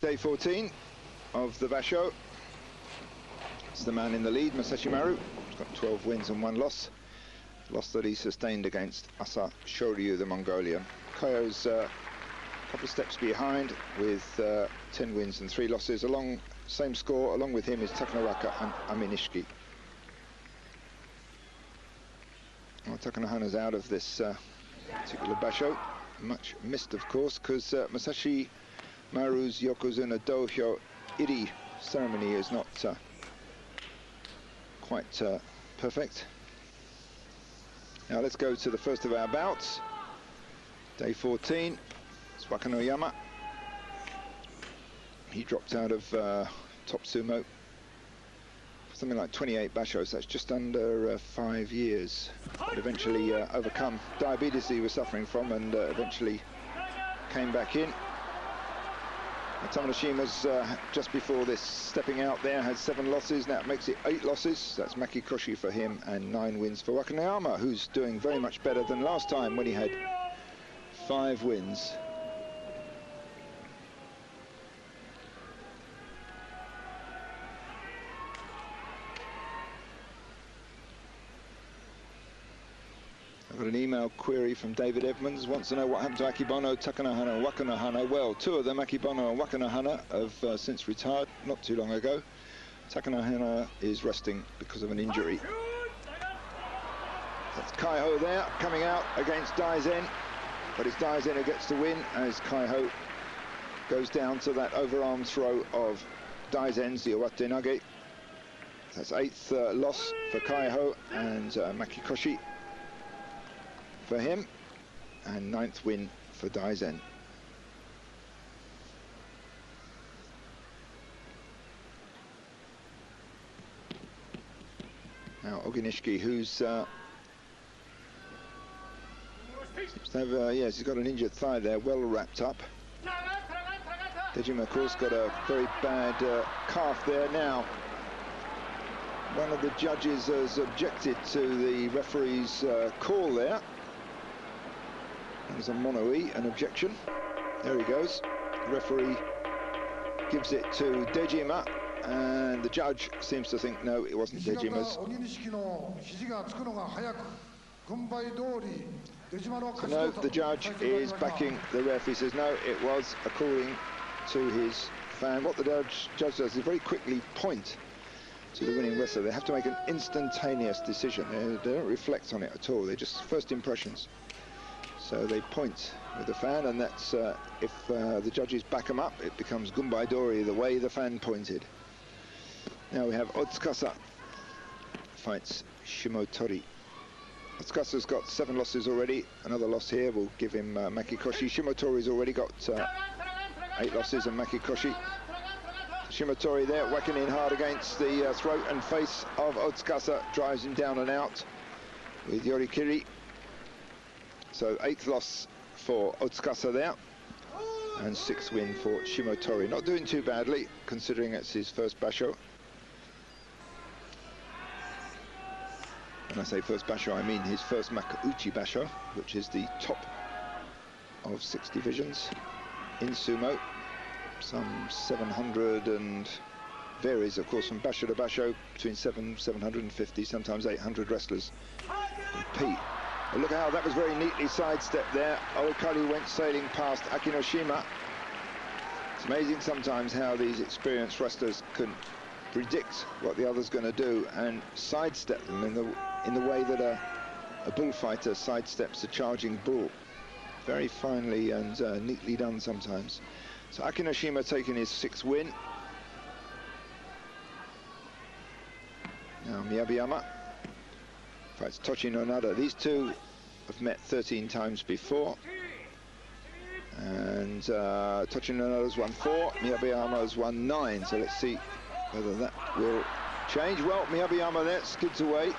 Day 14 of the Basho. It's the man in the lead, Masashi Maru. He's got 12 wins and 1 loss. Loss that he sustained against Asa Shoryu, the Mongolian. Kaiho's a couple of steps behind with 10 wins and 3 losses. Same score, along with him is Takanowaka and Aminishiki. Well, Takanohana's out of this particular Basho. Much missed, of course, because Masashi Maru's Yokozuna Dohyo Iri ceremony is not quite perfect. Now let's go to the first of our bouts. Day 14, it's Wakanoyama. He dropped out of top sumo. Something like 28 bashos, that's just under 5 years. But eventually overcome diabetes he was suffering from and eventually came back in. Tamanoshima's just before this stepping out there had 7 losses, now it makes it 8 losses. That's Makikoshi for him and 9 wins for Wakanoyama, who's doing very much better than last time when he had 5 wins. I've got an email query from David Edmonds, wants to know what happened to Akebono, Takanohana and Wakanohana. Well, 2 of them, Akebono and Wakanohana, have since retired, not too long ago. Takanohana is resting because of an injury. That's Kaiho there, coming out against Daizen, but it's Daizen who gets the win as Kaiho goes down to that overarm throw of Daizen's, the uwatenage. That's 8th loss for Kaiho and Makikoshi for him, and 9th win for Daizen. Now Oginishiki, who's seems to have, yes, he's got an injured thigh there, well wrapped up. Dejima, of course, got a very bad calf there. Now, one of the judges has objected to the referee's call there. There's a mono-e, an objection. There he goes. The referee gives it to Dejima, and the judge seems to think, no, it wasn't Dejima's. So no, the judge is backing the ref. He says, no, it was according to his fan. What the judge does is very quickly point to the winning wrestler. They have to make an instantaneous decision. They don't reflect on it at all. They're just first impressions. So they point with the fan, and that's if the judges back them up, it becomes Gumbai Dori, the way the fan pointed. Now we have Otsukasa fights Shimotori. Otsukasa's got 7 losses already. Another loss here will give him Makikoshi. Shimotori's already got 8 losses, and Makikoshi. Shimotori there, whacking in hard against the throat and face of Otsukasa, drives him down and out with yorikiri. So 8th loss for Otsukasa there, and 6th win for Shimotori. Not doing too badly, considering it's his first basho. When I say first basho, I mean his first Makauchi basho, which is the top of 6 divisions in sumo. Some 700 and varies, of course, from basho to basho, between 750, sometimes 800 wrestlers compete. Well, look how that was very neatly sidestepped there. Oikari went sailing past Akinoshima. It's amazing sometimes how these experienced wrestlers can predict what the other's going to do and sidestep them in the way that a bullfighter sidesteps a charging bull. Very finely and neatly done sometimes. So Akinoshima taking his 6th win. Now Miyabiyama fights Tochinonada. These two have met 13 times before, and Tochinonada's won 4, Miyabiyama's won 9. So let's see whether that will change. Well, Miyabiyama there skids away,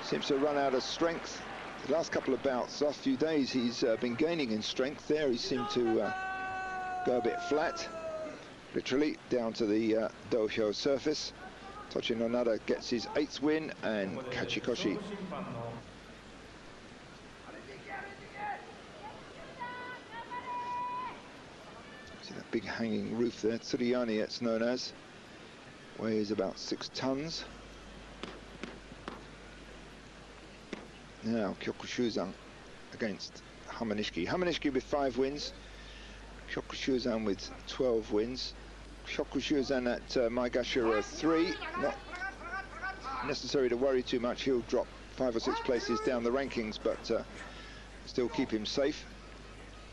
seems to run out of strength. The last couple of bouts, last few days, he's been gaining in strength. There he seemed to go a bit flat, literally down to the dohyo surface. Tochinonada gets his 8th win, and Kachikoshi See that big hanging roof there, Tsuriyani it's known as. Weighs about 6 tons. Now Kyokushuzan against Hamanishiki. Hamanishiki with 5 wins. Kyokushuzan with 12 wins. Kyokushuzan at Maegashira 3. Not necessary to worry too much. He'll drop 5 or 6 places down the rankings, but still keep him safe,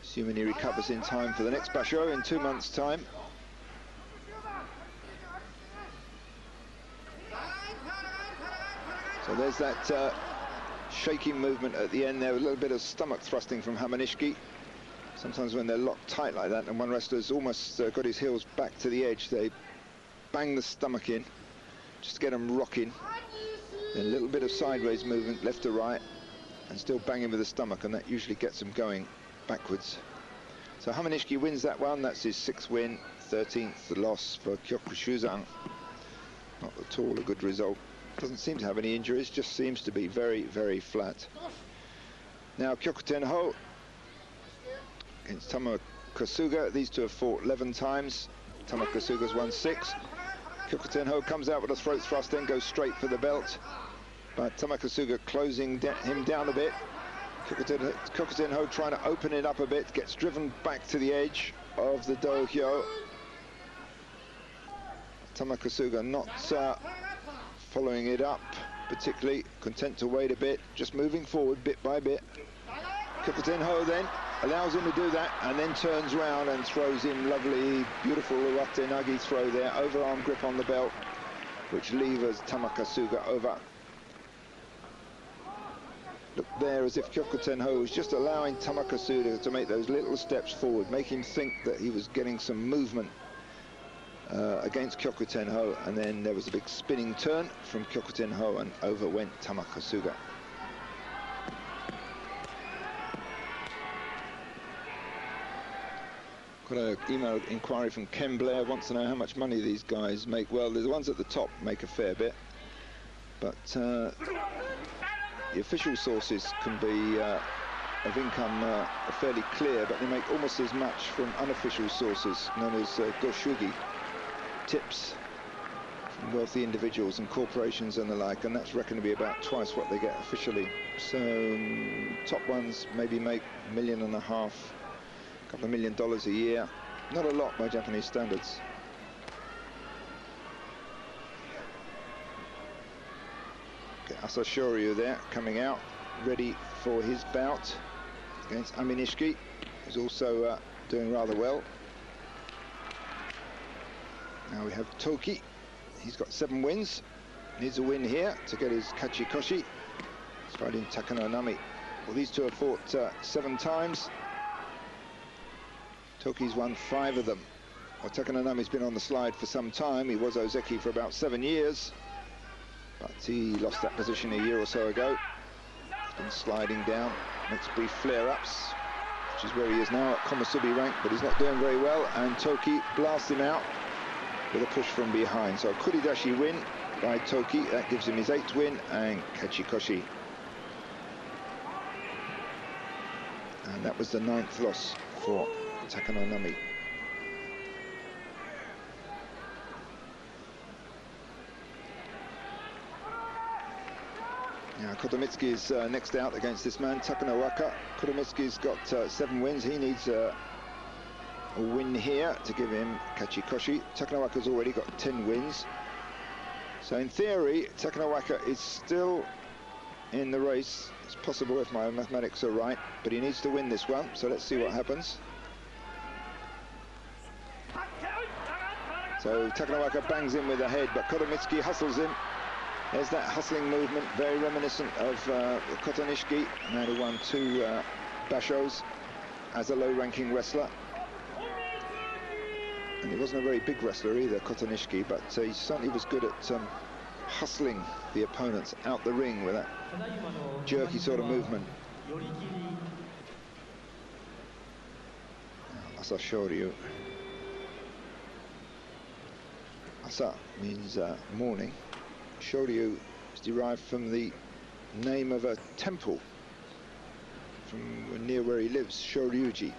assuming he recovers in time for the next basho in 2 months' time. So there's that shaking movement at the end there, a little bit of stomach thrusting from Hamanishiki. Sometimes when they're locked tight like that and one wrestler's almost got his heels back to the edge, they bang the stomach in just to get them rocking. Then a little bit of sideways movement left to right and still banging with the stomach, and that usually gets them going backwards. So Hamanishiki wins that one. That's his 6th win, 13th loss for Kyokushuzan. Not at all a good result. Doesn't seem to have any injuries, just seems to be very, very flat. Now Kyokutenho against Tamakasuga. These two have fought 11 times. Tamakasuga's won 6. Kyokutenho comes out with a throat thrust, then goes straight for the belt. But Tamakasuga closing him down a bit. Kyokutenho trying to open it up a bit, gets driven back to the edge of the dohyo. Tamakasuga not following it up particularly, content to wait a bit, just moving forward bit by bit. Kyokutenho then allows him to do that and then turns round and throws him lovely, beautiful uwatenage throw there, overarm grip on the belt, which levers Tamakasuga over. Look there as if Kyokutenho was just allowing Tamakasuga to make those little steps forward, make him think that he was getting some movement against Kyokutenho, and then there was a big spinning turn from Kyokutenho and over went Tamakasuga. Got an email inquiry from Ken Blair, wants to know how much money these guys make. Well, the ones at the top make a fair bit, but the official sources can be of income fairly clear, but they make almost as much from unofficial sources known as goshugi, tips from wealthy individuals and corporations and the like, and that's reckoned to be about twice what they get officially. So top ones maybe make $1.5 million, a couple of $1 million a year. Not a lot by Japanese standards. Okay, Asashoryu there coming out, ready for his bout against Hamanishiki, who's also doing rather well. Now we have Toki. He's got 7 wins. Needs a win here to get his kachikoshi. He's fighting Takanonami. Well, these two have fought 7 times. Toki's won 5 of them. Well, Takanonami's been on the slide for some time. He was Ozeki for about 7 years, but he lost that position a year or so ago. He's been sliding down, makes brief flare-ups, which is where he is now at Komusubi rank, but he's not doing very well, and Toki blasts him out with a push from behind. So okuridashi win by Toki, that gives him his 8th win, and kachikoshi. And that was the 9th loss for Takanonami. Now Kotomitsuki is next out against this man, Takanowaka. Kotomitsuki's got 7 wins. He needs a win here to give him kachikoshi. Takanowaka's already got 10 wins. So in theory, Takanowaka is still in the race. It's possible if my mathematics are right, but he needs to win this one. So let's see what happens. So Takanowaka bangs in with the head, but Kotomitsuki hustles him. There's that hustling movement, very reminiscent of Kotonishiki, a man who won 2 bashos as a low-ranking wrestler. And he wasn't a very big wrestler either, Kotonishiki, but he certainly was good at hustling the opponents out the ring with that jerky sort of movement. Asashoryu. Asa means morning. Shoryu is derived from the name of a temple from near where he lives, Shoryuji.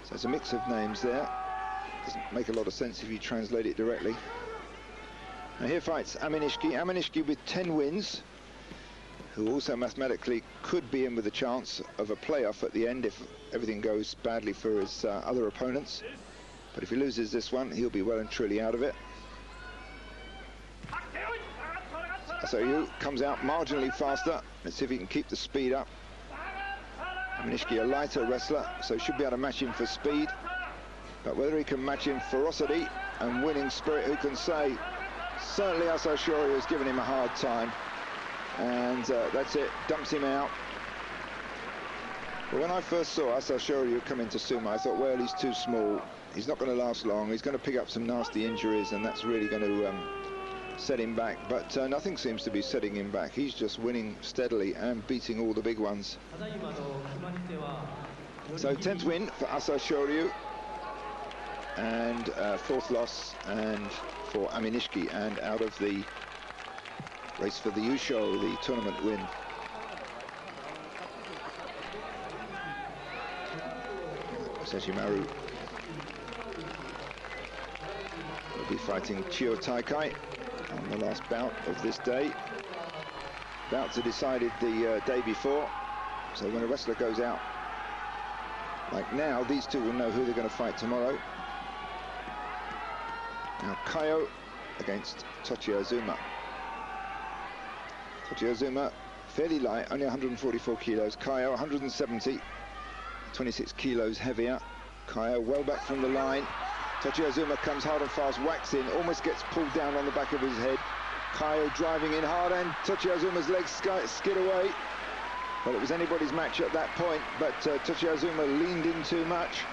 So it's a mix of names there. Doesn't make a lot of sense if you translate it directly. Now here fights Hamanishiki. Hamanishiki with 10 wins, who also mathematically could be in with a chance of a playoff at the end if everything goes badly for his other opponents. But if he loses this one, he'll be well and truly out of it. So Yu comes out marginally faster. Let's see if he can keep the speed up. Hamanishiki, a lighter wrestler, so should be able to match him for speed. But whether he can match him ferocity and winning spirit, who can say? Certainly Asashori has given him a hard time. And that's it, dumps him out. But when I first saw Asashori come into sumo, I thought, well, he's too small. He's not going to last long. He's going to pick up some nasty injuries, and that's really going to set him back. But nothing seems to be setting him back. He's just winning steadily and beating all the big ones. So 10th win for Asashoryu, and 4th loss and for Hamanishiki, and out of the race for the Yusho, the tournament win. Seshimaru will be fighting Chiyo Taikai on the last bout of this day. Bouts are decided the day before, so when a wrestler goes out like now, these two will know who they're going to fight tomorrow. Now Kaiho against Tochiazuma. Tochiazuma, fairly light, only 144 kilos. Kaiho, 170, 26 kilos heavier. Kaiho well back from the line. Tochiazuma comes hard and fast, whacks in, almost gets pulled down on the back of his head. Kaiho driving in hard, and Tochiazuma's legs skid away. Well, it was anybody's match at that point, but Tochiazuma leaned in too much.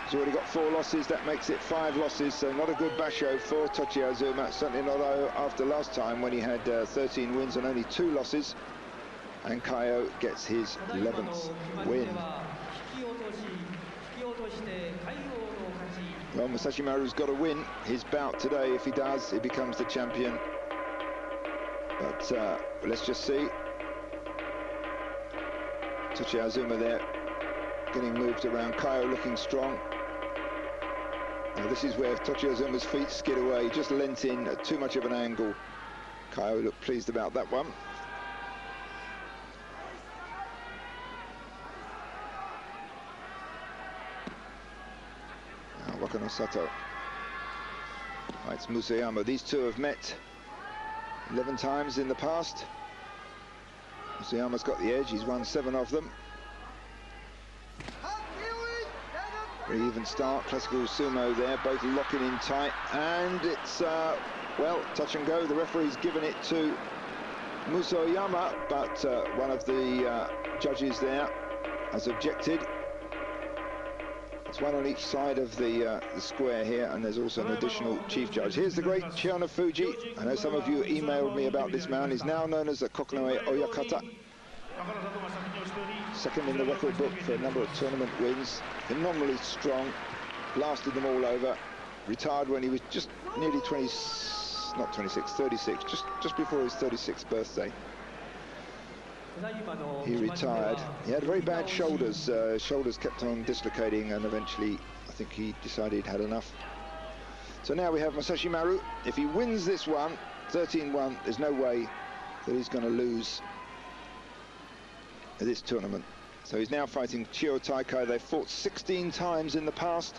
He's already got 4 losses, that makes it 5 losses, so not a good basho for Tochiazuma, certainly not after last time when he had 13 wins and only 2 losses. And Kaiho gets his 11th win. Well, Musashimaru's got to win his bout today. If he does, he becomes the champion. But let's just see. Tochiazuma there, getting moved around. Kaiho looking strong. Now this is where Tochiazuma's feet skid away. He just leant in at too much of an angle. Kaiho looked pleased about that one. Now Wakano Sato fights Musayama. These two have met 11 times in the past. Musayama's got the edge, he's won 7 of them. Very even start, classical sumo there, both locking in tight, and it's, well, touch and go. The referee's given it to Musayama, but one of the judges there has objected. It's one on each side of the square here, and there's also an additional chief judge. Here's the great Chiyonofuji. I know some of you emailed me about this man. He's now known as the Kokunoe Oyakata. Second in the record book for a number of tournament wins. Phenomenally strong, blasted them all over. Retired when he was just nearly 36, just before his 36th birthday. He retired. He had very bad shoulders. Shoulders kept on dislocating, and eventually I think he decided he'd had enough. So now we have Musashimaru. If he wins this one, 13-1, there's no way that he's going to lose this tournament. So he's now fighting Chiyo Taikai. They've fought 16 times in the past.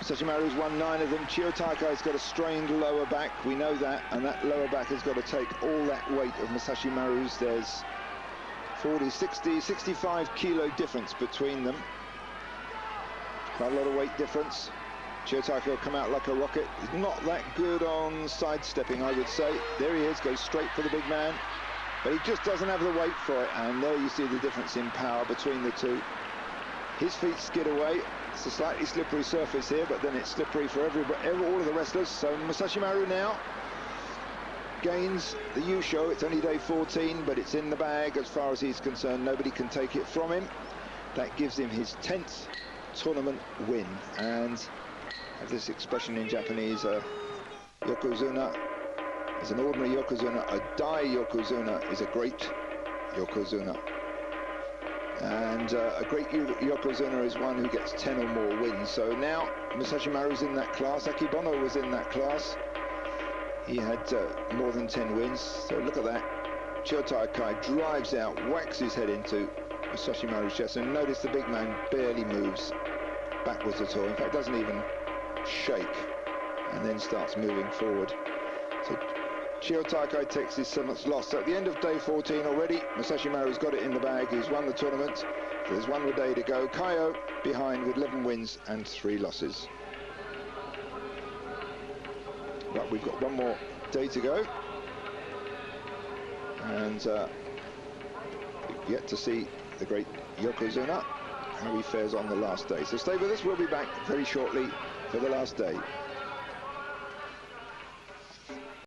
Musashimaru's won 9 of them. Chiyo Taikai's got a strained lower back. We know that, and that lower back has got to take all that weight of Musashimaru's. There's 40, 60, 65 kilo difference between them. Quite a lot of weight difference. Chiyo Taikai will come out like a rocket. He's not that good on sidestepping, I would say. There he is, goes straight for the big man. But he just doesn't have the weight for it, and there you see the difference in power between the two. His feet skid away. It's a slightly slippery surface here, but then it's slippery for all of the wrestlers. So Musashimaru now gains the Yusho. It's only day 14, but it's in the bag as far as he's concerned. Nobody can take it from him. That gives him his 10th tournament win. And have this expression in Japanese, Yokozuna is an ordinary Yokozuna. A Dai Yokozuna is a great Yokozuna. And a great yokozuna is one who gets 10 or more wins. So now Musashi Maru's in that class. Akebono was in that class. He had more than 10 wins. So look at that. Chiotakai drives out, whacks his head into Musashi Maru's chest, and notice the big man barely moves backwards at all. In fact, doesn't even shake, and then starts moving forward. So Chiotakai takes his 7th loss. So at the end of day 14 already, Musashi Maru's got it in the bag. He's won the tournament. There's one more day to go. Kaiho behind with 11 wins and 3 losses. But we've got one more day to go, and we've yet to see the great yokozuna, how he fares on the last day. So stay with us. We'll be back very shortly for the last day.